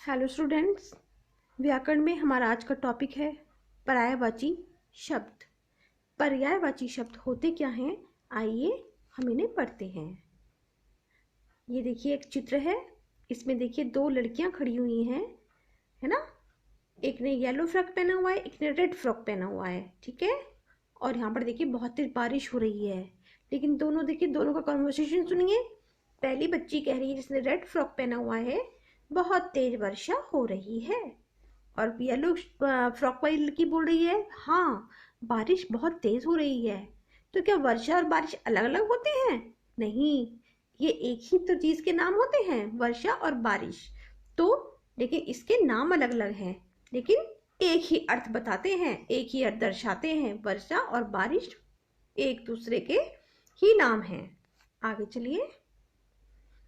Hello students, व्याकरण में हमारा आज का टॉपिक है पर्यायवाची शब्द। पर्यायवाची शब्द होते क्या हैं, आइए हम इन्हें पढ़ते हैं। ये देखिए एक चित्र है, इसमें देखिए दो लड़कियां खड़ी हुई हैं, है ना। एक ने येलो फ्रॉक पहना हुआ है, एक ने रेड फ्रॉक पहना हुआ है, ठीक है। और यहाँ पर देखिए बहुत तेज बारिश हो रही है, लेकिन दोनों देखिए दोनों का कन्वर्सेशन सुनिए। पहली बच्ची कह रही है जिसने रेड फ्रॉक पहना हुआ है, बहुत तेज वर्षा हो रही है। और येलो फ्रॉक वाली लड़की बोल रही है, हाँ बारिश बहुत तेज हो रही है। तो क्या वर्षा और बारिश अलग अलग होते हैं? नहीं, ये एक ही तो चीज के नाम होते हैं, वर्षा और बारिश। तो लेकिन इसके नाम अलग अलग हैं, लेकिन एक ही अर्थ बताते हैं, एक ही अर्थ दर्शाते हैं। वर्षा और बारिश एक दूसरे के ही नाम हैं। आगे चलिए,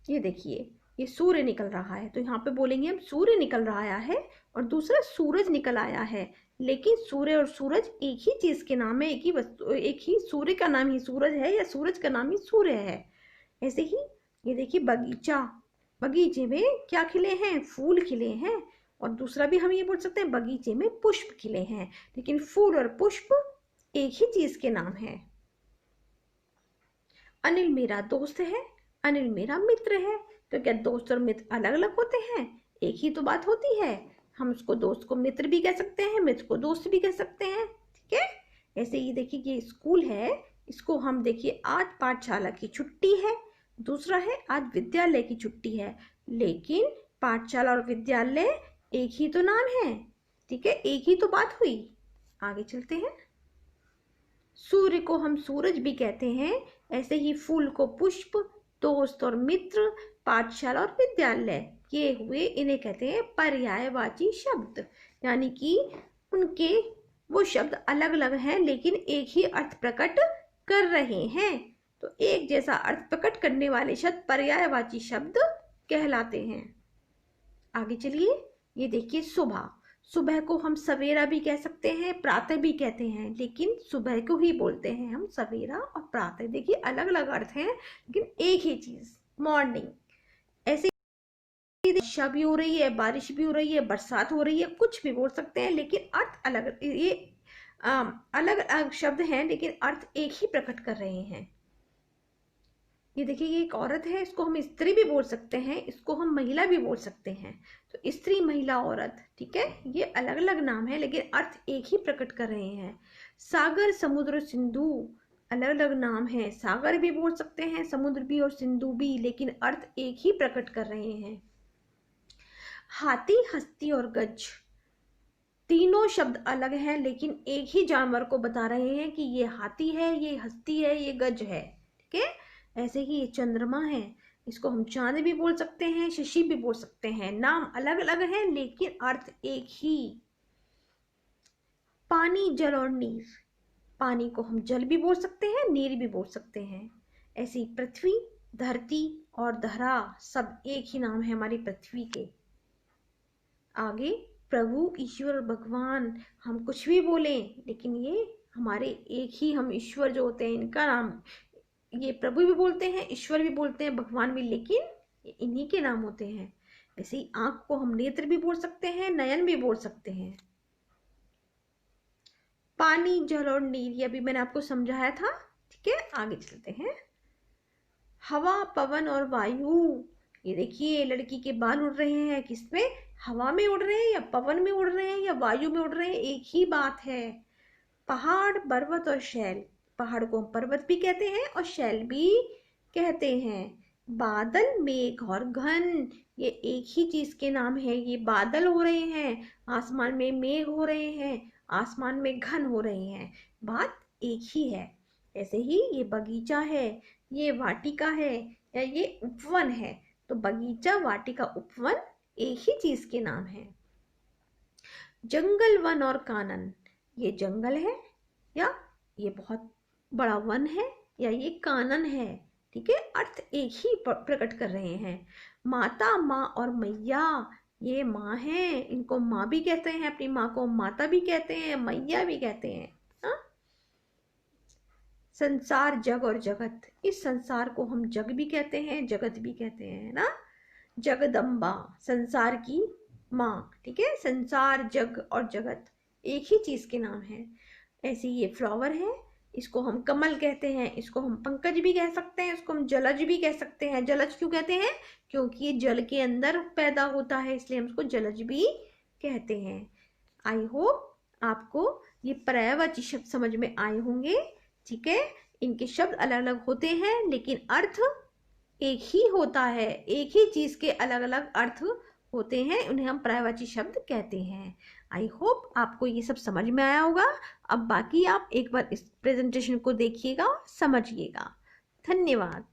ये देखिए ये सूर्य निकल रहा है, तो यहाँ पे बोलेंगे हम सूर्य निकल रहा है, और दूसरा सूरज निकल आया है। लेकिन सूर्य और सूरज एक ही चीज के नाम है, एक ही वस्तु, एक ही सूर्य का नाम ही सूरज है या सूरज का नाम ही सूर्य है। ऐसे ही ये देखिए बगीचा, बगीचे में क्या खिले हैं, फूल खिले हैं। और दूसरा भी हम ये बोल सकते हैं, बगीचे में पुष्प खिले हैं। लेकिन फूल और पुष्प एक ही चीज के नाम है। अनिल मेरा दोस्त है, अनिल मेरा मित्र है। तो क्या दोस्त और मित्र अलग अलग होते हैं? एक ही तो बात होती है। हम उसको दोस्त को मित्र भी कह सकते हैं, मित्र को दोस्त भी कह सकते हैं, ठीक है। ऐसे ही देखिए ये स्कूल है, इसको हम देखिए आज पाठशाला की छुट्टी है, दूसरा है आज विद्यालय की छुट्टी है। लेकिन पाठशाला और विद्यालय एक ही तो नाम है, ठीक है, एक ही तो बात हुई। आगे चलते हैं। सूर्य को हम सूरज भी कहते हैं, ऐसे ही फूल को पुष्प, दोस्त और मित्र, पाठशाला और विद्यालय, ये हुए, इन्हें कहते हैं पर्यायवाची शब्द। यानी कि उनके वो शब्द अलग अलग हैं, लेकिन एक ही अर्थ प्रकट कर रहे हैं। तो एक जैसा अर्थ प्रकट करने वाले शब्द पर्यायवाची शब्द कहलाते हैं। आगे चलिए, ये देखिए सुबह, सुबह को हम सवेरा भी कह सकते हैं, प्रातः भी कहते हैं, लेकिन सुबह को ही बोलते हैं हम सवेरा और प्रातः। देखिए अलग अलग अर्थ हैं, लेकिन एक ही चीज, मॉर्निंग। ऐसे वर्षा भी हो रही है, बारिश भी हो रही है, बरसात हो रही है, कुछ भी बोल सकते हैं, लेकिन अर्थ अलग, ये अलग अलग शब्द हैं, लेकिन अर्थ एक ही प्रकट कर रहे हैं। ये देखिए ये एक औरत है, इसको हम स्त्री भी बोल सकते हैं, इसको हम महिला भी बोल सकते हैं। तो स्त्री, महिला, औरत, ठीक है, ये अलग अलग नाम है, लेकिन अर्थ एक ही प्रकट कर रहे हैं। सागर, समुद्र, सिंधु अलग अलग नाम है, सागर भी बोल सकते हैं, समुद्र भी और सिंधु भी, लेकिन अर्थ एक ही प्रकट कर रहे हैं। हाथी, हस्ती और गज, तीनों शब्द अलग हैं, लेकिन एक ही जानवर को बता रहे हैं कि ये हाथी है, ये हस्ती है, ये गज है, ठीक है। ऐसे ही ये चंद्रमा है, इसको हम चांद भी बोल सकते हैं, शशि भी बोल सकते हैं, नाम अलग अलग हैं, लेकिन अर्थ एक ही। पानी, जल और नीर, पानी को हम जल भी बोल सकते हैं, नीर भी बोल सकते हैं। ऐसी पृथ्वी, धरती और धरा, सब एक ही नाम है हमारी पृथ्वी के। आगे प्रभु, ईश्वर, भगवान, हम कुछ भी बोलें, लेकिन ये हमारे एक ही, हम ईश्वर जो होते हैं इनका नाम, ये प्रभु भी बोलते हैं, ईश्वर भी बोलते हैं, भगवान भी, लेकिन इन्हीं के नाम होते हैं। ऐसे ही आंख को हम नेत्र भी बोल सकते हैं, नयन भी बोल सकते हैं। पानी, जल और नीर, ये अभी मैंने आपको समझाया था, ठीक है। आगे चलते हैं। हवा, पवन और वायु, ये देखिए लड़की के बाल उड़ रहे हैं, किसमें, हवा में उड़ रहे हैं या पवन में उड़ रहे हैं या वायु में उड़ रहे हैं, एक ही बात है। पहाड़, पर्वत और शैल, पहाड़ को हम पर्वत भी कहते हैं और शैल भी कहते हैं। बादल, मेघ और घन, ये एक ही चीज के नाम है, ये बादल हो रहे हैं, आसमान में मेघ हो रहे हैं, आसमान में घन हो रहे हैं, बात एक ही है। ऐसे ही ये बगीचा है, ये वाटिका है या ये उपवन है, तो बगीचा, वाटिका, उपवन एक ही चीज के नाम है। जंगल, वन और कानन, ये जंगल है या ये बहुत बड़ा वन है या ये कानन है, ठीक है, अर्थ एक ही प्रकट कर रहे हैं। माता, माँ और मैया, ये माँ है, इनको माँ भी कहते हैं, अपनी माँ को माता भी कहते हैं, मैया भी कहते हैं। संसार, जग और जगत, इस संसार को हम जग भी कहते हैं, जगत भी कहते हैं ना। जगदम्बा, संसार की माँ, ठीक है। संसार, जग और जगत एक ही चीज के नाम है। ऐसे ये फ्लावर है, इसको हम कमल कहते हैं, इसको हम पंकज भी कह सकते हैं, इसको हम जलज भी कह सकते हैं। जलज क्यों कहते हैं? क्योंकि ये जल के अंदर पैदा होता है, इसलिए हम इसको जलज भी कहते हैं। आई होप आपको ये पर्यायवाची शब्द समझ में आए होंगे, ठीक है। इनके शब्द अलग अलग होते हैं लेकिन अर्थ एक ही होता है। एक ही चीज के अलग अलग अर्थ होते हैं, उन्हें हम पर्यायवाची शब्द कहते हैं। आई होप आपको ये सब समझ में आया होगा। अब बाकी आप एक बार इस प्रेजेंटेशन को देखिएगा, समझिएगा। धन्यवाद।